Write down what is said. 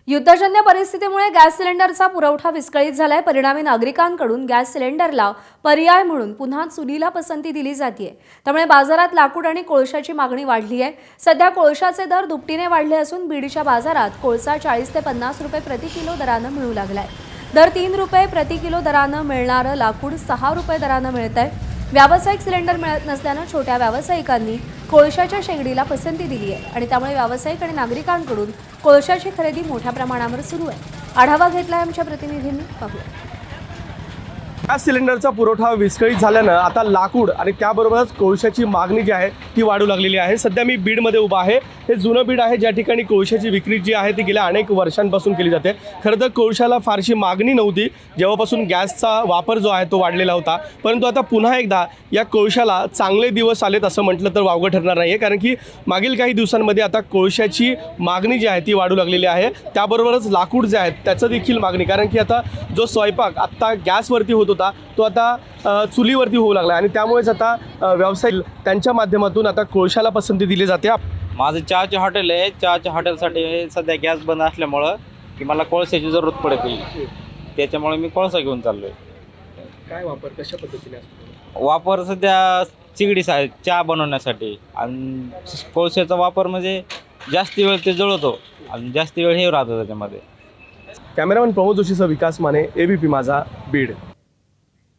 युद्धजन्य परिस्थितीमुळे गॅस सिलेंडरचा पुरवठा विस्कळीत झालाय। परिणामी नागरिकांकडून गॅस सिलेंडरला पर्याय म्हणून पुन्हा चुलीला पसंती दिली जाते। त्यामुळे बाजारात लाकूड आणि कोळशाची मागणी वाढली आहे। सध्या कोळशाचे दर दुपटीने वाढले असून बीडच्या बाजारात कोळसा 40 ते 50 रुपये प्रति किलो दराने मिळू लागलाय। दर 3 रुपये प्रति किलो दराने मिळणारे लाकूड 6 रुपये दराने मिळतंय। व्यावसायिक सिलेंडर मिळत नसल्याने छोट्या व्यावसायिकांनी कोळशाच्या शेगडीला पसंती दिली आहे आणि त्यामुळे व्यावसायिक आणि नागरिकांकडून कोळशाची खरेदी मोठ्या प्रमाणावर सुरू आहे। आढावा घेतलाय आमच्या प्रतिनिधींनी, पाहूया। गॅस सिलेंडरचा पुरवठा विस्कळीत झाल्यानं आता लाकूड आणि त्याबरोबरच कोळशाची मागणी जी आहे ती वाढू लागलेली आहे। सध्या मी बीडमध्ये उभा आहे। हे जुनं बीड आहे, ज्या ठिकाणी कोळशाची विक्री जी आहे ती गेल्या अनेक वर्षांपासून केली जाते। खरं तर कोळशाला फारशी मागणी नव्हती जेव्हापासून गॅसचा वापर जो आहे तो वाढलेला होता, परंतु आता पुन्हा एकदा या कोळशाला चांगले दिवस आलेत असं म्हटलं तर वावगं ठरणार नाही आहे, कारण की मागील काही दिवसांमध्ये आता कोळशाची मागणी जी आहे ती वाढू लागलेली आहे। त्याबरोबरच लाकूड जे आहे त्याचं देखील मागणी, कारण की आता जो स्वयंपाक आत्ता गॅसवरती होत होता तो आता चुलीवरती होऊ लागला आणि त्यामुळेच आता व्यवसाय त्यांच्या माध्यमातून आता कोळशाला पसंती दिली जाते। माझं चहाचे हॉटेल आहे। चहाच्या हॉटेलसाठी सध्या गॅस बंद असल्यामुळं की मला कोळशाची जरूरत पडते, त्याच्यामुळे मी कोळसा घेऊन चाललो आहे। काय वापर कशा पद्धतीने असतो? वापर सध्या चिगडीचा चहा बनवण्यासाठी, आणि कोळशाचा वापर म्हणजे जास्त वेळ ते जळतो आणि जास्त वेळ हे राहतो त्याच्यामध्ये। कॅमेरामॅन प्रमोद जोशीसह विकास माने, ABP माझा, बीड।